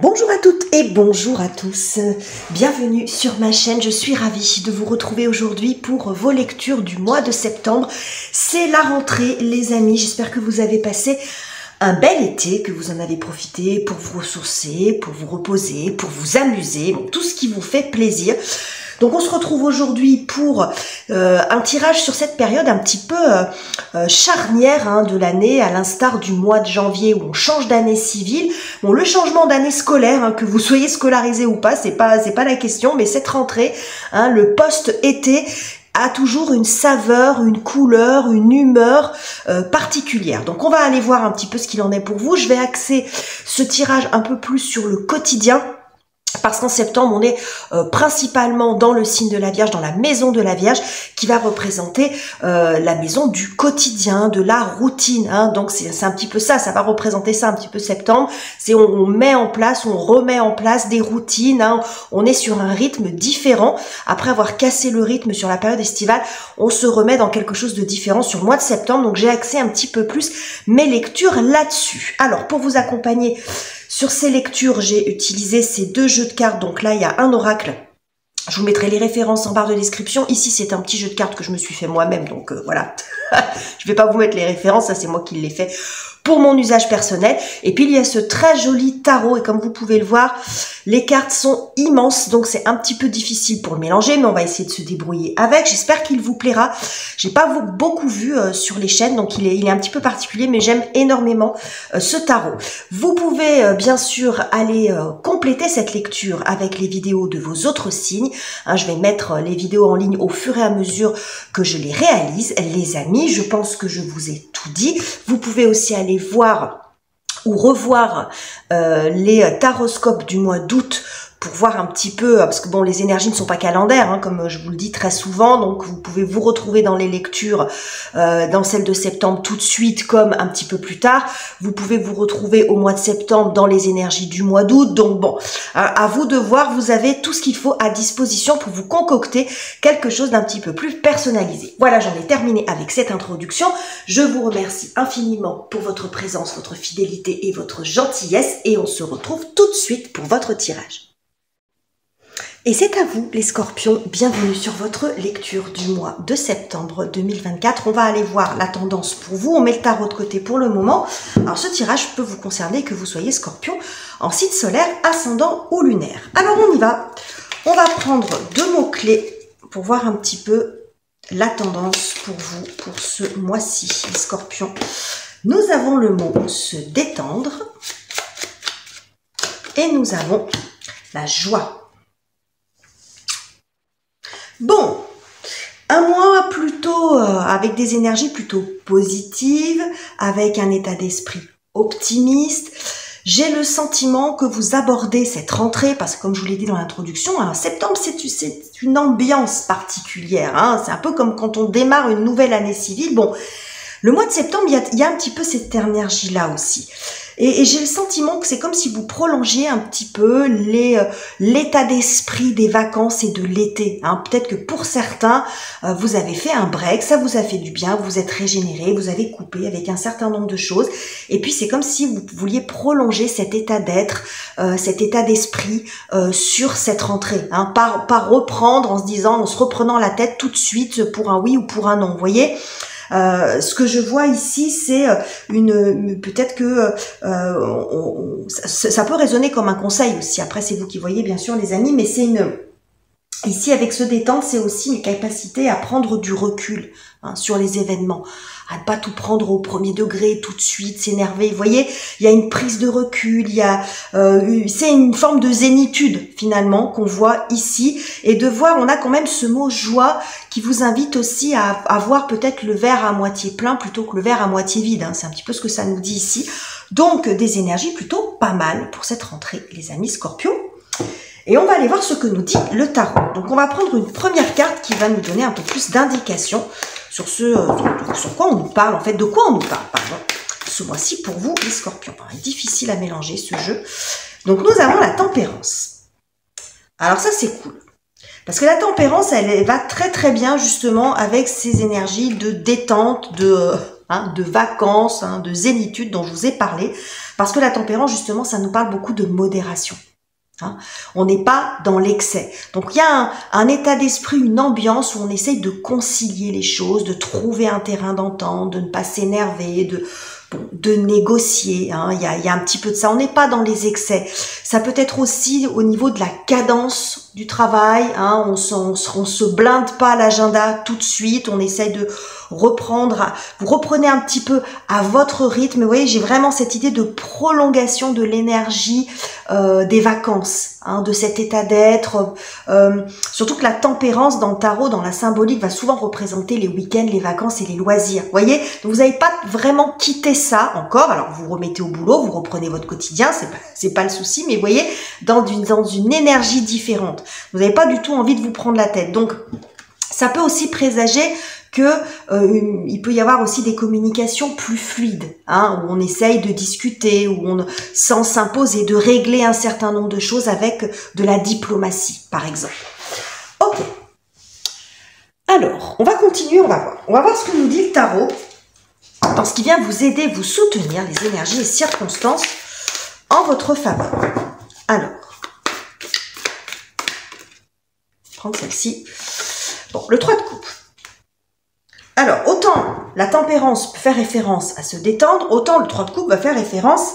Bonjour à toutes et bonjour à tous, bienvenue sur ma chaîne, je suis ravie de vous retrouver aujourd'hui pour vos lectures du mois de septembre. C'est la rentrée les amis, j'espère que vous avez passé un bel été, que vous en avez profité pour vous ressourcer, pour vous reposer, pour vous amuser, tout ce qui vous fait plaisir. Donc on se retrouve aujourd'hui pour un tirage sur cette période un petit peu charnière de l'année, à l'instar du mois de janvier où on change d'année civile. Bon, le changement d'année scolaire, que vous soyez scolarisé ou pas, c'est pas la question, mais cette rentrée, le post-été a toujours une saveur, une couleur, une humeur particulière. Donc on va aller voir un petit peu ce qu'il en est pour vous. Je vais axer ce tirage un peu plus sur le quotidien, parce qu'en septembre, on est principalement dans le signe de la Vierge, dans la maison de la Vierge, qui va représenter la maison du quotidien, de la routine. Donc c'est un petit peu ça, ça va représenter ça un petit peu septembre. C'est on met en place, on remet en place des routines. On est sur un rythme différent. Après avoir cassé le rythme sur la période estivale, on se remet dans quelque chose de différent sur le mois de septembre. Donc j'ai axé un petit peu plus mes lectures là-dessus. Alors pour vous accompagner sur ces lectures, j'ai utilisé ces deux jeux de cartes. Donc là, il y a un oracle. Je vous mettrai les références en barre de description. Ici, c'est un petit jeu de cartes que je me suis fait moi-même. Donc voilà, je vais pas vous mettre les références. Ça, c'est moi qui l'ai fait pour mon usage personnel. Et puis, il y a ce très joli tarot. Et comme vous pouvez le voir, les cartes sont immenses. Donc, c'est un petit peu difficile pour le mélanger. Mais on va essayer de se débrouiller avec. J'espère qu'il vous plaira. J'ai pas beaucoup vu sur les chaînes. Donc, il est un petit peu particulier. Mais j'aime énormément ce tarot. Vous pouvez bien sûr aller compléter cette lecture avec les vidéos de vos autres signes. Je vais mettre les vidéos en ligne au fur et à mesure que je les réalise. Les amis, je pense que je vous ai tout dit. Vous pouvez aussi aller voir ou revoir les taroscopes du mois d'août pour voir un petit peu, parce que bon, les énergies ne sont pas calendaires, comme je vous le dis très souvent, donc vous pouvez vous retrouver dans les lectures, dans celle de septembre tout de suite, comme un petit peu plus tard. Vous pouvez vous retrouver au mois de septembre dans les énergies du mois d'août. Donc bon, à vous de voir, vous avez tout ce qu'il faut à disposition pour vous concocter quelque chose d'un petit peu plus personnalisé. Voilà, j'en ai terminé avec cette introduction. Je vous remercie infiniment pour votre présence, votre fidélité et votre gentillesse, et on se retrouve tout de suite pour votre tirage. Et c'est à vous les scorpions, bienvenue sur votre lecture du mois de septembre 2024. On va aller voir la tendance pour vous, on met le tarot de côté pour le moment. Alors ce tirage peut vous concerner que vous soyez scorpion en signe solaire, ascendant ou lunaire. Alors on y va, on va prendre deux mots-clés pour voir un petit peu la tendance pour vous pour ce mois-ci, les scorpions. Nous avons le mot se détendre et nous avons la joie. Bon, un mois plutôt avec des énergies plutôt positives, avec un état d'esprit optimiste. J'ai le sentiment que vous abordez cette rentrée, parce que comme je vous l'ai dit dans l'introduction, septembre c'est une ambiance particulière. C'est un peu comme quand on démarre une nouvelle année civile. Bon, le mois de septembre, il y a un petit peu cette énergie-là aussi. Et j'ai le sentiment que c'est comme si vous prolongiez un petit peu l'état d'esprit des vacances et de l'été. Peut-être que pour certains, vous avez fait un break, ça vous a fait du bien, vous vous êtes régénéré, vous avez coupé avec un certain nombre de choses. Et puis c'est comme si vous vouliez prolonger cet état d'être, cet état d'esprit sur cette rentrée. Pas reprendre en se disant, en se reprenant la tête tout de suite pour un oui ou pour un non. Vous voyez ? Ce que je vois ici, c'est peut-être que ça peut résonner comme un conseil aussi. Après, c'est vous qui voyez, bien sûr, les amis, mais c'est ici, avec ce détente, c'est aussi une capacité à prendre du recul sur les événements, à ne pas tout prendre au premier degré tout de suite, s'énerver. Vous voyez, il y a une prise de recul, c'est une forme de zénitude finalement qu'on voit ici, et de voir, on a quand même ce mot joie qui vous invite aussi à voir peut-être le verre à moitié plein plutôt que le verre à moitié vide. C'est un petit peu ce que ça nous dit ici. Donc des énergies plutôt pas mal pour cette rentrée, les amis scorpions. Et on va aller voir ce que nous dit le tarot. Donc on va prendre une première carte qui va nous donner un peu plus d'indications sur sur quoi on nous parle, en fait, de quoi on nous parle, pardon, ce mois-ci pour vous, les scorpions. C'est difficile à mélanger ce jeu. Donc nous avons la tempérance. Alors ça c'est cool. Parce que la tempérance, elle va très très bien justement avec ces énergies de détente, hein, de vacances, hein, de zénitude dont je vous ai parlé, parce que la tempérance, justement, ça nous parle beaucoup de modération. Hein. On n'est pas dans l'excès. Donc il y a un état d'esprit, une ambiance où on essaye de concilier les choses, de trouver un terrain d'entente, de ne pas s'énerver, de négocier. Hein. Il y a un petit peu de ça. On n'est pas dans les excès. Ça peut être aussi au niveau de la cadence du travail. Hein. On se blinde pas l'agenda tout de suite. On essaye de reprendre. Vous reprenez un petit peu à votre rythme. Vous voyez, j'ai vraiment cette idée de prolongation de l'énergie des vacances, hein, de cet état d'être. Surtout que la tempérance dans le tarot, dans la symbolique, va souvent représenter les week-ends, les vacances et les loisirs. Vous voyez, donc vous n'avez pas vraiment quitté ça encore. Alors vous vous remettez au boulot, vous reprenez votre quotidien, c'est pas le souci, mais vous voyez, dans une énergie différente. Vous n'avez pas du tout envie de vous prendre la tête. Donc ça peut aussi présager que il peut y avoir aussi des communications plus fluides, hein, où on essaye de discuter, où on sans s'imposer, de régler un certain nombre de choses avec de la diplomatie, par exemple. Ok. Alors, on va continuer, on va voir. On va voir ce que nous dit le tarot dans ce qui vient vous aider, vous soutenir les énergies et circonstances en votre faveur. Alors, prendre celle-ci. Bon, le 3 de coupe. Alors, autant la tempérance peut faire référence à se détendre, autant le 3 de coupe va faire référence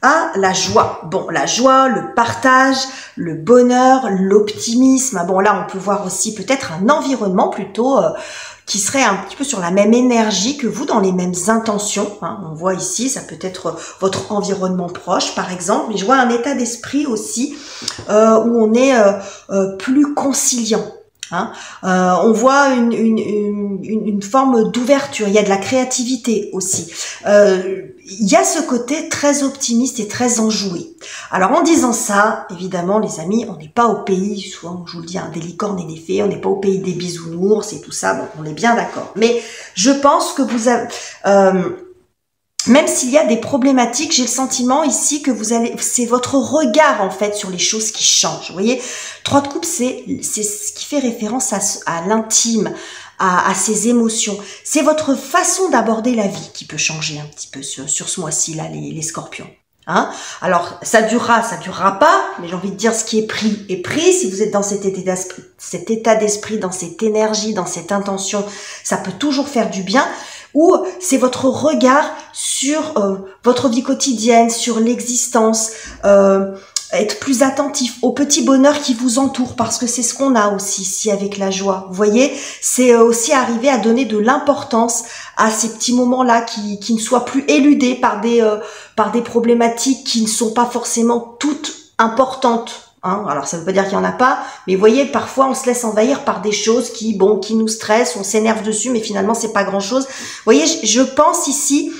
à la joie. Bon, la joie, le partage, le bonheur, l'optimisme. Bon, là, on peut voir aussi peut-être un environnement plutôt qui serait un petit peu sur la même énergie que vous, dans les mêmes intentions. Hein. On voit ici, ça peut être votre environnement proche, par exemple. Mais je vois un état d'esprit aussi où on est plus conciliant. Hein. On voit une forme d'ouverture, il y a de la créativité aussi. Il y a ce côté très optimiste et très enjoué. Alors en disant ça, évidemment les amis, on n'est pas au pays, souvent je vous le dis, hein, des licornes et des fées, on n'est pas au pays des bisounours et tout ça, bon, on est bien d'accord. Mais je pense que vous avez... même s'il y a des problématiques, j'ai le sentiment ici que c'est votre regard en fait sur les choses qui changent. Vous voyez, 3 de coupe, c'est ce qui fait référence à l'intime, à ses émotions. C'est votre façon d'aborder la vie qui peut changer un petit peu sur ce mois-ci là, les scorpions. Hein? Alors, ça durera pas, mais j'ai envie de dire ce qui est pris est pris. Si vous êtes dans cet état d'esprit, dans cette énergie, dans cette intention, ça peut toujours faire du bien. Ou c'est votre regard sur votre vie quotidienne, sur l'existence, être plus attentif au petit bonheur qui vous entoure, parce que c'est ce qu'on a aussi ici avec la joie. Vous voyez, c'est aussi arriver à donner de l'importance à ces petits moments-là qui ne soient plus éludés par des problématiques qui ne sont pas forcément toutes importantes. Hein, alors ça veut pas dire qu'il y en a pas, mais vous voyez, parfois on se laisse envahir par des choses qui nous stressent, on s'énerve dessus, mais finalement c'est pas grand-chose. Vous voyez, je pense ici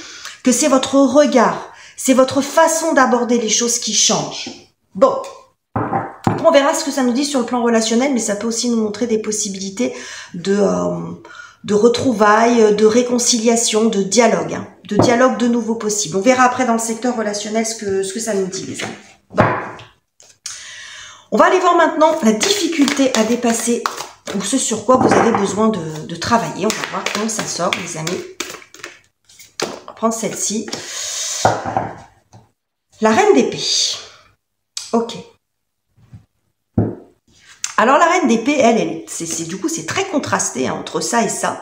que c'est votre regard, c'est votre façon d'aborder les choses qui changent. Bon, après on verra ce que ça nous dit sur le plan relationnel, mais ça peut aussi nous montrer des possibilités de retrouvailles, de réconciliation, de dialogue, hein, de nouveau possible. On verra après dans le secteur relationnel ce que ça nous dit, les amis. Bon. On va aller voir maintenant la difficulté à dépasser ou ce sur quoi vous avez besoin de travailler. On va voir comment ça sort, les amis. On va prendre celle-ci. La reine d'épée. Ok. Alors la reine d'épée, du coup, c'est très contrasté hein, entre ça et ça.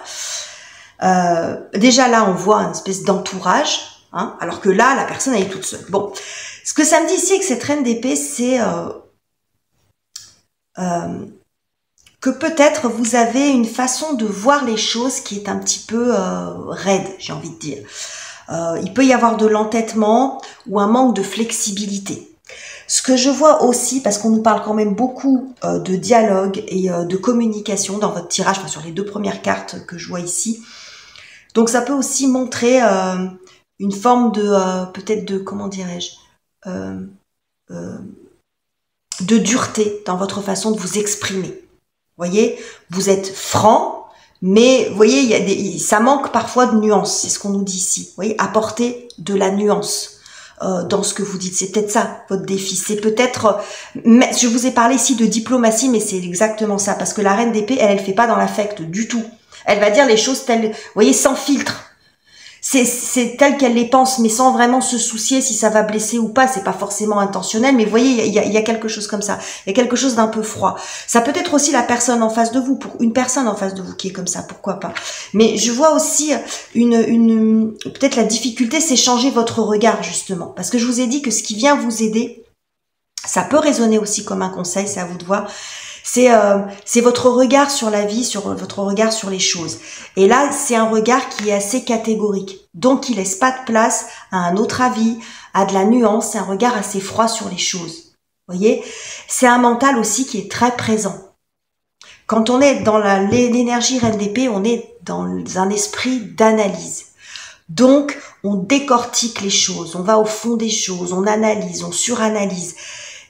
Déjà là, on voit une espèce d'entourage, hein, alors que là, la personne, elle est toute seule. Bon, ce que ça me dit ici avec cette reine d'épée, c'est... que peut-être vous avez une façon de voir les choses qui est un petit peu raide, j'ai envie de dire. Il peut y avoir de l'entêtement ou un manque de flexibilité. Ce que je vois aussi, parce qu'on nous parle quand même beaucoup de dialogue et de communication dans votre tirage, enfin sur les 2 premières cartes que je vois ici. Donc ça peut aussi montrer une forme de, peut-être de, comment dirais-je, de dureté dans votre façon de vous exprimer. Vous voyez, vous êtes franc, mais vous voyez, ça manque parfois de nuances, c'est ce qu'on nous dit ici. Vous voyez, apporter de la nuance dans ce que vous dites. C'est peut-être ça, votre défi. C'est peut-être... je vous ai parlé ici de diplomatie, mais c'est exactement ça, parce que la reine d'épée, elle fait pas dans l'affect du tout. Elle va dire les choses telles, vous voyez, sans filtre. c'est tel qu'elle les pense, mais sans vraiment se soucier si ça va blesser ou pas. C'est pas forcément intentionnel, mais vous voyez, il y a quelque chose comme ça. Il y a quelque chose d'un peu froid. Ça peut être aussi la personne en face de vous, pour une personne en face de vous qui est comme ça, pourquoi pas. Mais je vois aussi peut-être la difficulté, c'est changer votre regard, justement. Parce que je vous ai dit que ce qui vient vous aider, ça peut résonner aussi comme un conseil, c'est à vous de voir. C'est votre regard sur la vie, sur votre regard sur les choses. Et là, c'est un regard qui est assez catégorique. Donc, il laisse pas de place à un autre avis, à de la nuance. C'est un regard assez froid sur les choses. Vous voyez? C'est un mental aussi qui est très présent. Quand on est dans l'énergie reine d'épée, on est dans un esprit d'analyse. Donc, on décortique les choses, on va au fond des choses, on analyse, on suranalyse.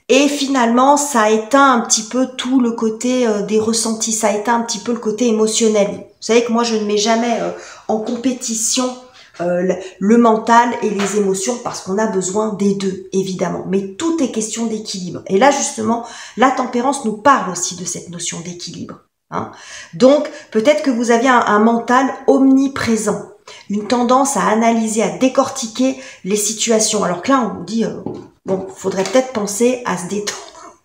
Et finalement, ça éteint un petit peu tout le côté des ressentis, ça éteint un petit peu le côté émotionnel. Vous savez que moi, je ne mets jamais en compétition le mental et les émotions parce qu'on a besoin des deux, évidemment. Mais tout est question d'équilibre. Et là, justement, la tempérance nous parle aussi de cette notion d'équilibre. Hein. Donc, peut-être que vous aviez un mental omniprésent, une tendance à analyser, à décortiquer les situations. Alors que là, on vous dit... bon, faudrait peut-être penser à se détendre.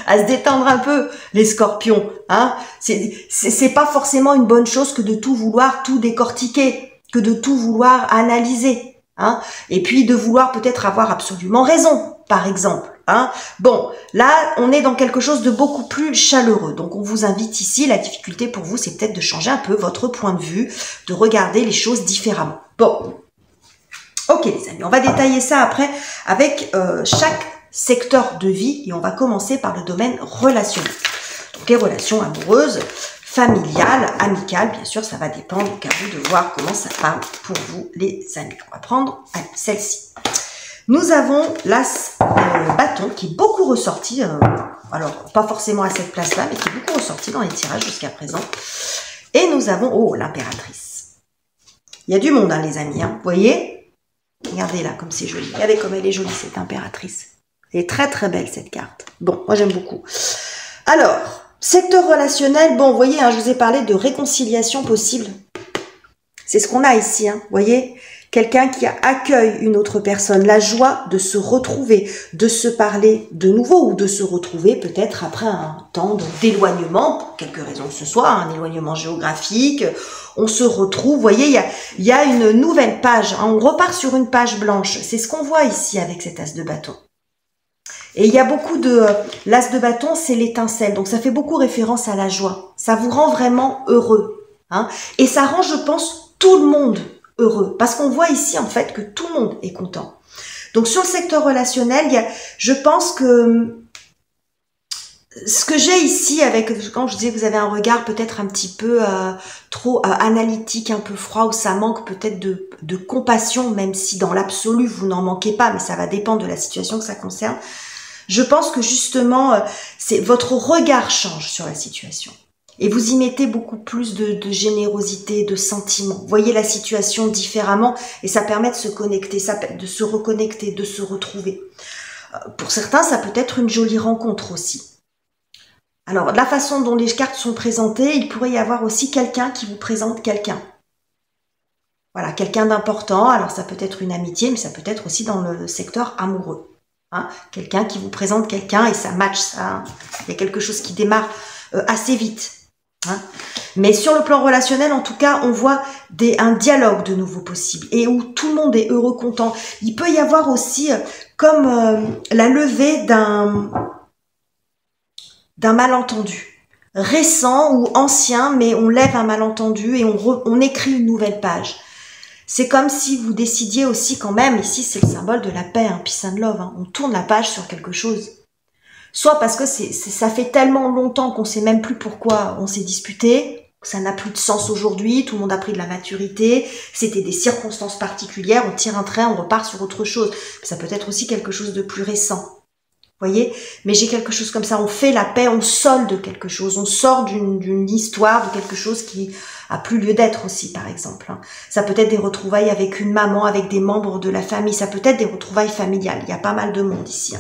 À se détendre un peu, les scorpions. Hein. C'est pas forcément une bonne chose que de tout vouloir tout décortiquer, que de tout vouloir analyser. Hein. Et puis de vouloir peut-être avoir absolument raison, par exemple. Hein. Bon, là, on est dans quelque chose de beaucoup plus chaleureux. Donc, on vous invite ici. La difficulté pour vous, c'est peut-être de changer un peu votre point de vue, de regarder les choses différemment. Bon. Ok les amis, on va détailler ça après avec chaque secteur de vie et on va commencer par le domaine relationnel. Donc les relations amoureuses, familiales, amicales, bien sûr ça va dépendre, donc à vous de voir comment ça parle pour vous les amis. On va prendre celle-ci. Nous avons l'as bâton qui est beaucoup ressorti, alors pas forcément à cette place-là, mais qui est beaucoup ressorti dans les tirages jusqu'à présent. Et nous avons, oh l'impératrice. Il y a du monde hein, les amis, hein, vous voyez ? Regardez là, comme c'est joli. Regardez comme elle est jolie, cette impératrice. Elle est très très belle, cette carte. Bon, moi j'aime beaucoup. Alors, secteur relationnel, bon, vous voyez, hein, je vous ai parlé de réconciliation possible. C'est ce qu'on a ici, hein, vous voyez. Quelqu'un qui accueille une autre personne, la joie de se retrouver, de se parler de nouveau ou de se retrouver peut-être après un temps d'éloignement, pour quelque raison que ce soit, un éloignement géographique, on se retrouve, vous voyez, il y a une nouvelle page, hein, on repart sur une page blanche, c'est ce qu'on voit ici avec cet as de bâton. Et il y a beaucoup de... L'as de bâton, c'est l'étincelle, donc ça fait beaucoup référence à la joie, ça vous rend vraiment heureux, hein, et ça rend, je pense, tout le monde heureux, parce qu'on voit ici en fait que tout le monde est content. Donc sur le secteur relationnel, je pense que ce que j'ai ici avec, quand je disais que vous avez un regard peut-être un petit peu trop analytique, un peu froid, où ça manque peut-être de compassion, même si dans l'absolu vous n'en manquez pas, mais ça va dépendre de la situation que ça concerne. Je pense que justement, votre regard change sur la situation. Et vous y mettez beaucoup plus de générosité, de sentiments. Vous voyez la situation différemment et ça permet de se connecter, de se reconnecter, de se retrouver. Pour certains, ça peut être une jolie rencontre aussi. Alors, la façon dont les cartes sont présentées, il pourrait y avoir aussi quelqu'un qui vous présente quelqu'un. Voilà, quelqu'un d'important. Alors, ça peut être une amitié, mais ça peut être aussi dans le secteur amoureux. Hein, quelqu'un qui vous présente quelqu'un et ça match, ça. Il y a quelque chose qui démarre assez vite. Hein. Mais sur le plan relationnel, en tout cas, on voit un dialogue de nouveau possible et où tout le monde est heureux, content. Il peut y avoir aussi comme la levée d'un malentendu récent ou ancien, mais on lève un malentendu et on écrit une nouvelle page. C'est comme si vous décidiez aussi quand même, ici c'est le symbole de la paix, hein, peace and love, hein, on tourne la page sur quelque chose. Soit parce que ça fait tellement longtemps qu'on sait même plus pourquoi on s'est disputé, ça n'a plus de sens aujourd'hui, tout le monde a pris de la maturité, c'était des circonstances particulières, on tire un trait, on repart sur autre chose. Ça peut être aussi quelque chose de plus récent. Vous voyez? Mais j'ai quelque chose comme ça, on fait la paix, on solde quelque chose, on sort d'une histoire, de quelque chose qui a plus lieu d'être aussi, par exemple. Ça peut être des retrouvailles avec une maman, avec des membres de la famille, ça peut être des retrouvailles familiales, il y a pas mal de monde ici.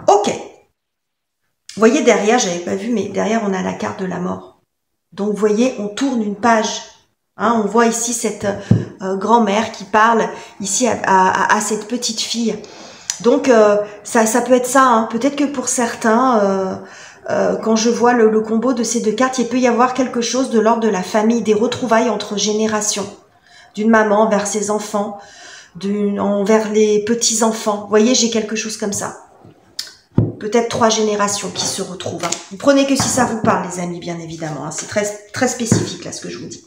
Ok. Vous voyez derrière, j'avais pas vu, mais derrière on a la carte de la mort. Donc vous voyez, on tourne une page Hein, on voit ici cette grand-mère qui parle ici à cette petite fille. Donc ça peut être ça. Hein. Peut-être que pour certains, quand je vois le combo de ces deux cartes, il peut y avoir quelque chose de l'ordre de la famille, des retrouvailles entre générations, d'une maman vers ses enfants, envers les petits-enfants. Vous voyez, j'ai quelque chose comme ça. Peut-être 3 générations qui se retrouvent. Hein. Vous prenez que si ça vous parle, les amis, bien évidemment. Hein. C'est très, très spécifique, là, ce que je vous dis.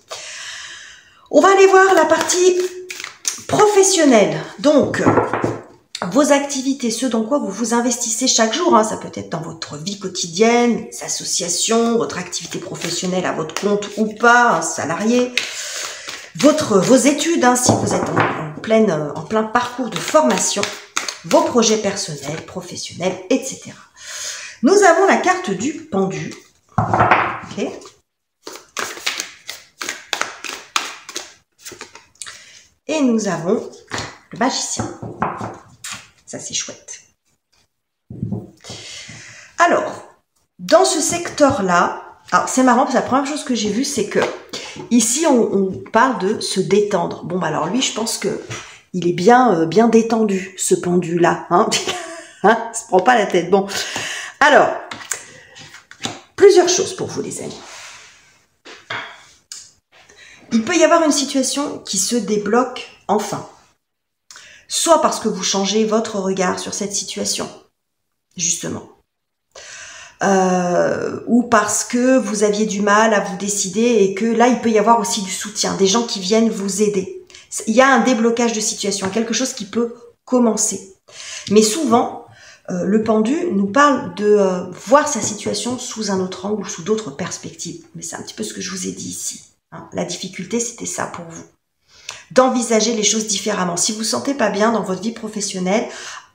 On va aller voir la partie professionnelle. Donc, vos activités, ce dans quoi vous vous investissez chaque jour. Hein. Ça peut être dans votre vie quotidienne, les associations, votre activité professionnelle à votre compte ou pas, un salarié. Vos études, hein, si vous êtes en plein parcours de formation. Vos projets personnels, professionnels, etc. Nous avons la carte du pendu. Okay. Et nous avons le magicien. Ça, c'est chouette. Alors, dans ce secteur-là, alors c'est marrant, parce que la première chose que j'ai vue, c'est que ici, on parle de se détendre. Bon, bah alors lui, je pense que il est bien détendu, ce pendu-là. Hein, hein, se prend pas la tête. Bon, alors, plusieurs choses pour vous, les amis. Il peut y avoir une situation qui se débloque enfin. Soit parce que vous changez votre regard sur cette situation, justement. Ou parce que vous aviez du mal à vous décider et que là, il peut y avoir aussi du soutien, des gens qui viennent vous aider. Il y a un déblocage de situation, quelque chose qui peut commencer. Mais souvent, le pendu nous parle de voir sa situation sous un autre angle ou sous d'autres perspectives. Mais c'est un petit peu ce que je vous ai dit ici. Hein. La difficulté, c'était ça pour vous. D'envisager les choses différemment. Si vous ne vous sentez pas bien dans votre vie professionnelle,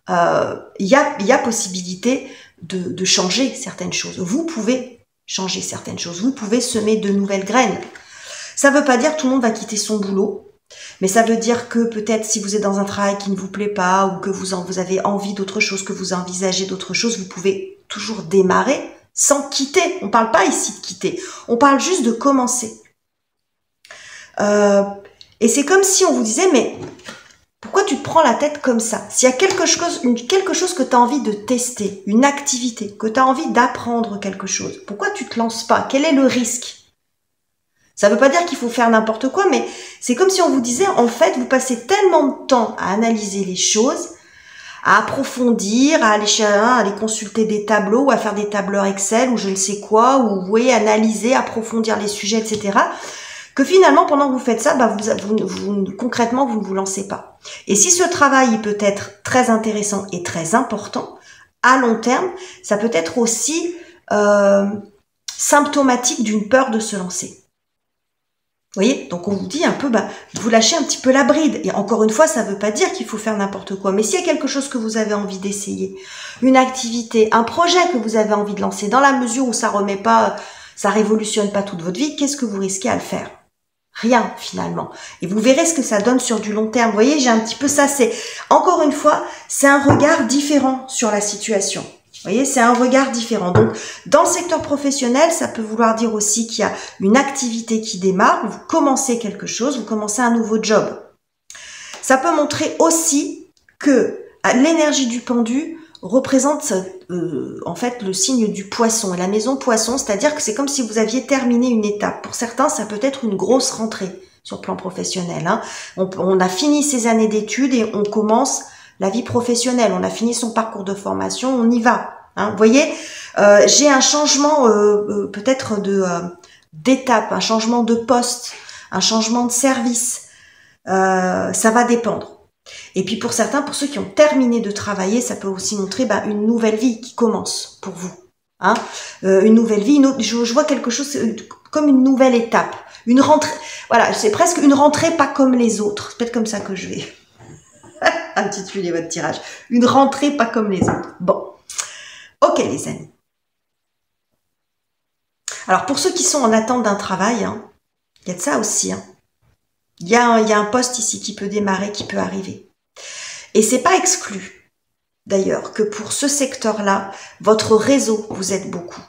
il y a possibilité de changer certaines choses. Vous pouvez changer certaines choses. Vous pouvez semer de nouvelles graines. Ça ne veut pas dire que tout le monde va quitter son boulot. Mais ça veut dire que peut-être si vous êtes dans un travail qui ne vous plaît pas ou que vous avez envie d'autre chose, que vous envisagez d'autre chose, vous pouvez toujours démarrer sans quitter. On ne parle pas ici de quitter, on parle juste de commencer. Et c'est comme si on vous disait, mais pourquoi tu te prends la tête comme ça? S'il y a quelque chose que tu as envie de tester, une activité, que tu as envie d'apprendre quelque chose, pourquoi tu ne te lances pas? Quel est le risque? Ça ne veut pas dire qu'il faut faire n'importe quoi, mais c'est comme si on vous disait, en fait, vous passez tellement de temps à analyser les choses, à approfondir, à aller consulter des tableaux, ou à faire des tableurs Excel, ou je ne sais quoi, ou vous voyez, analyser, approfondir les sujets, etc., que finalement, pendant que vous faites ça, bah, concrètement, vous ne vous lancez pas. Et si ce travail il peut être très intéressant et très important, à long terme, ça peut être aussi symptomatique d'une peur de se lancer. Vous voyez, donc on vous dit un peu, bah, vous lâchez un petit peu la bride. Et encore une fois, ça ne veut pas dire qu'il faut faire n'importe quoi. Mais s'il y a quelque chose que vous avez envie d'essayer, une activité, un projet que vous avez envie de lancer, dans la mesure où ça remet pas, ça révolutionne pas toute votre vie, qu'est-ce que vous risquez à le faire? Rien, finalement. Et vous verrez ce que ça donne sur du long terme. Vous voyez, j'ai un petit peu ça. C'est, encore une fois, c'est un regard différent sur la situation. Vous voyez, c'est un regard différent. Donc, dans le secteur professionnel, ça peut vouloir dire aussi qu'il y a une activité qui démarre, vous commencez quelque chose, vous commencez un nouveau job. Ça peut montrer aussi que l'énergie du pendu représente en fait le signe du poisson. Et la maison poisson, c'est-à-dire que c'est comme si vous aviez terminé une étape. Pour certains, ça peut être une grosse rentrée sur le plan professionnel. Hein. On a fini ses années d'études et on commence la vie professionnelle, on a fini son parcours de formation, on y va. Hein, vous voyez, j'ai un changement peut-être d'étape, un changement de poste, un changement de service. Ça va dépendre. Et puis pour certains, pour ceux qui ont terminé de travailler, ça peut aussi montrer une nouvelle vie qui commence pour vous. Hein, une nouvelle vie, je vois quelque chose comme une nouvelle étape, une rentrée. Voilà, c'est presque une rentrée pas comme les autres. C'est peut-être comme ça que je vais intituler votre tirage. Une rentrée pas comme les autres. Bon. Ok les amis. Alors pour ceux qui sont en attente d'un travail, hein, il y a de ça aussi. Hein. Il y a un poste ici qui peut démarrer, qui peut arriver. Et c'est pas exclu, d'ailleurs, que pour ce secteur-là, votre réseau vous aide beaucoup.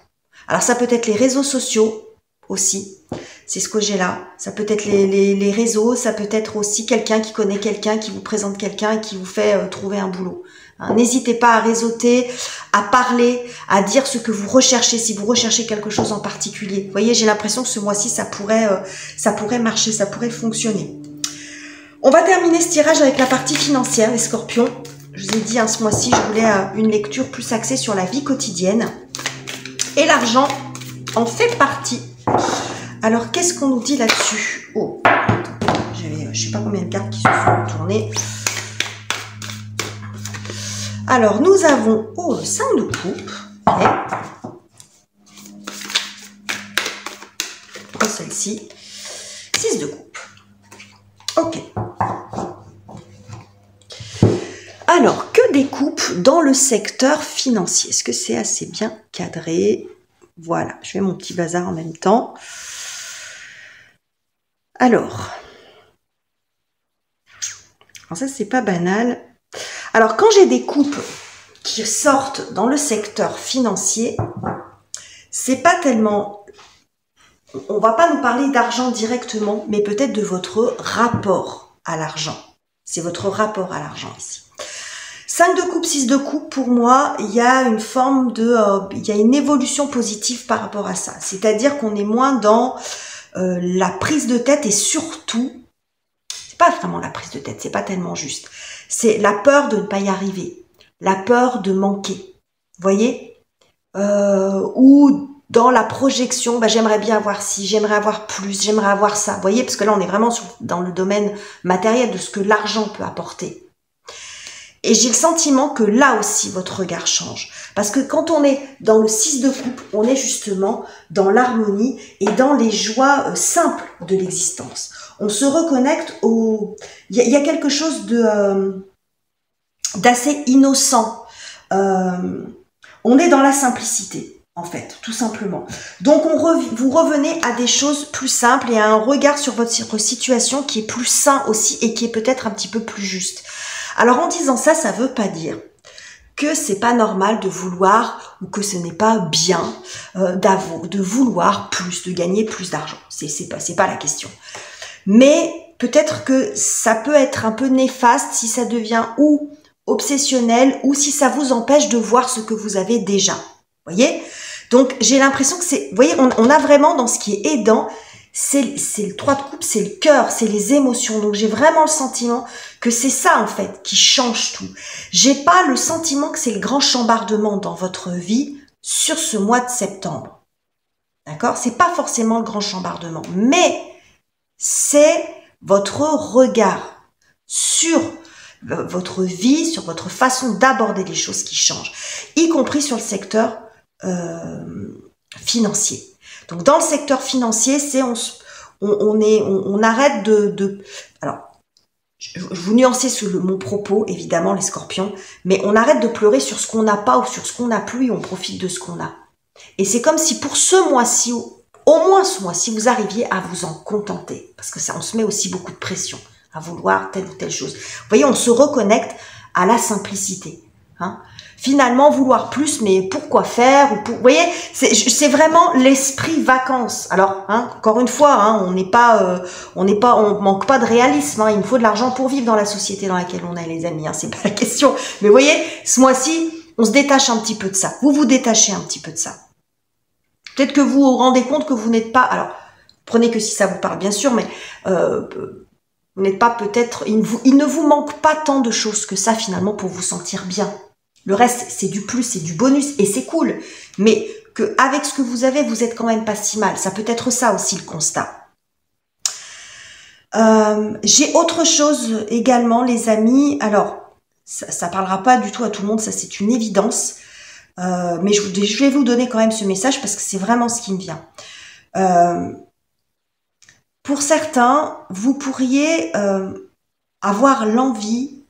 Alors ça peut être les réseaux sociaux aussi. C'est ce que j'ai là. Ça peut être les réseaux, ça peut être aussi quelqu'un qui connaît quelqu'un, qui vous présente quelqu'un et qui vous fait trouver un boulot. Hein, n'hésitez pas à réseauter, à parler, à dire ce que vous recherchez, si vous recherchez quelque chose en particulier. Vous voyez, j'ai l'impression que ce mois-ci, ça pourrait marcher, ça pourrait fonctionner. On va terminer ce tirage avec la partie financière, les scorpions. Je vous ai dit, hein, ce mois-ci, je voulais une lecture plus axée sur la vie quotidienne. Et l'argent en fait partie. Alors, qu'est-ce qu'on nous dit là-dessus? Oh, j'avais, je sais pas combien de cartes qui se sont tournées. Alors, nous avons, oh, le 5 de coupe. Ouais. Oh, celle-ci. 6 de coupe. Ok. Alors, que des coupes dans le secteur financier? Est-ce que c'est assez bien cadré? Voilà, je fais mon petit bazar en même temps. Alors ça, c'est pas banal. Alors, quand j'ai des coupes qui sortent dans le secteur financier, c'est pas tellement... On va pas nous parler d'argent directement, mais peut-être de votre rapport à l'argent. C'est votre rapport à l'argent ici. 5 de coupe, 6 de coupe, pour moi, il y a une forme de... il y a une évolution positive par rapport à ça. C'est-à-dire qu'on est moins dans la prise de tête et surtout, c'est pas vraiment la prise de tête, c'est pas tellement juste. C'est la peur de ne pas y arriver, la peur de manquer. Vous voyez, ou dans la projection, bah, j'aimerais bien avoir ci, j'aimerais avoir plus, j'aimerais avoir ça. Vous voyez, parce que là, on est vraiment dans le domaine matériel de ce que l'argent peut apporter. Et j'ai le sentiment que là aussi, votre regard change. Parce que quand on est dans le 6 de coupe, on est justement dans l'harmonie et dans les joies simples de l'existence. On se reconnecte au... Il y a quelque chose de d'assez innocent. On est dans la simplicité, en fait, tout simplement. Donc, vous revenez à des choses plus simples et à un regard sur votre situation qui est plus sain aussi et qui est peut-être un petit peu plus juste. Alors, en disant ça, ça veut pas dire que c'est pas normal de vouloir ou que ce n'est pas bien de vouloir plus, de gagner plus d'argent. C'est pas la question. Mais peut-être que ça peut être un peu néfaste si ça devient ou obsessionnel ou si ça vous empêche de voir ce que vous avez déjà. Vous voyez? Donc, j'ai l'impression que c'est... Vous voyez, on a vraiment dans ce qui est aidant, c'est le 3 de coupe, c'est le cœur, c'est les émotions. Donc, j'ai vraiment le sentiment que c'est ça, en fait, qui change tout. J'ai pas le sentiment que c'est le grand chambardement dans votre vie sur ce mois de septembre. D'accord? C'est pas forcément le grand chambardement, mais c'est votre regard sur votre vie, sur votre façon d'aborder les choses qui changent, y compris sur le secteur financier. Donc, dans le secteur financier, c'est on arrête alors, je vous nuancez mon propos, évidemment, les scorpions, mais on arrête de pleurer sur ce qu'on n'a pas ou sur ce qu'on n'a plus et on profite de ce qu'on a. Et c'est comme si pour ce mois-ci, au moins ce mois-ci, vous arriviez à vous en contenter. Parce que ça, on se met aussi beaucoup de pression à vouloir telle ou telle chose. Vous voyez, on se reconnecte à la simplicité. Hein. Finalement, vouloir plus, mais pourquoi faire ou Vous voyez, c'est vraiment l'esprit vacances. Alors, hein, encore une fois, hein, on manque pas de réalisme. Hein, il nous faut de l'argent pour vivre dans la société dans laquelle on est, les amis. Hein, c'est pas la question. Mais vous voyez, ce mois-ci, on se détache un petit peu de ça. Vous vous détachez un petit peu de ça. Peut-être que vous vous rendez compte que vous n'êtes pas... Alors, prenez que si ça vous parle, bien sûr, mais vous n'êtes pas peut-être... Il ne vous manque pas tant de choses que ça, finalement, pour vous sentir bien. Le reste, c'est du plus, c'est du bonus, et c'est cool. Mais qu'avec ce que vous avez, vous êtes quand même pas si mal. Ça peut être ça aussi, le constat. J'ai autre chose également, les amis. Alors, ça parlera pas du tout à tout le monde, ça c'est une évidence. Mais je vais vous donner quand même ce message parce que c'est vraiment ce qui me vient. Pour certains, vous pourriez avoir l'envie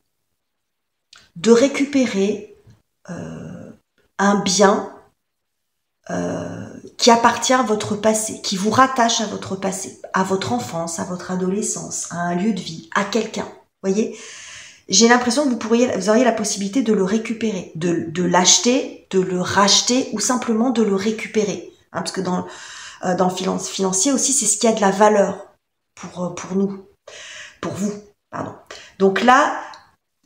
de récupérer un bien qui appartient à votre passé, qui vous rattache à votre passé, à votre enfance, à votre adolescence, à un lieu de vie, à quelqu'un. Voyez, j'ai l'impression que vous auriez la possibilité de le récupérer, de l'acheter, de le racheter ou simplement de le récupérer. Hein, parce que dans le financier aussi, c'est ce qui a de la valeur pour vous, pardon. Donc là,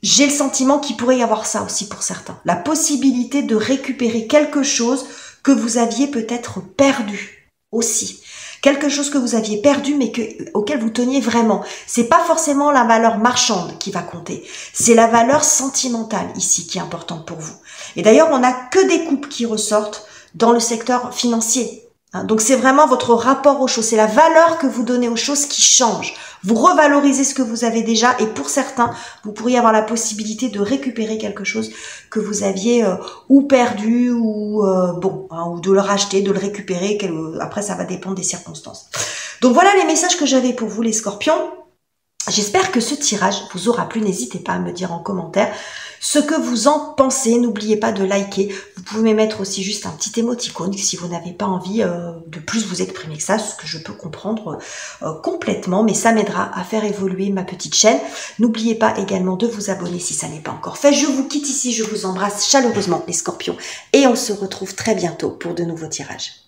j'ai le sentiment qu'il pourrait y avoir ça aussi pour certains. La possibilité de récupérer quelque chose que vous aviez peut-être perdu aussi. Quelque chose que vous aviez perdu mais auquel vous teniez vraiment. C'est pas forcément la valeur marchande qui va compter. C'est la valeur sentimentale ici qui est importante pour vous. Et d'ailleurs, on n'a que des couples qui ressortent dans le secteur financier. Donc c'est vraiment votre rapport aux choses. C'est la valeur que vous donnez aux choses qui change. Vous revalorisez ce que vous avez déjà et pour certains, vous pourriez avoir la possibilité de récupérer quelque chose que vous aviez ou perdu ou ou de le racheter, de le récupérer. Après, ça va dépendre des circonstances. Donc voilà les messages que j'avais pour vous les scorpions. J'espère que ce tirage vous aura plu. N'hésitez pas à me dire en commentaire ce que vous en pensez. N'oubliez pas de liker. Vous pouvez mettre aussi juste un petit émoticône si vous n'avez pas envie de plus vous exprimer que ça, ce que je peux comprendre complètement. Mais ça m'aidera à faire évoluer ma petite chaîne. N'oubliez pas également de vous abonner si ça n'est pas encore fait. Je vous quitte ici. Je vous embrasse chaleureusement les scorpions. Et on se retrouve très bientôt pour de nouveaux tirages.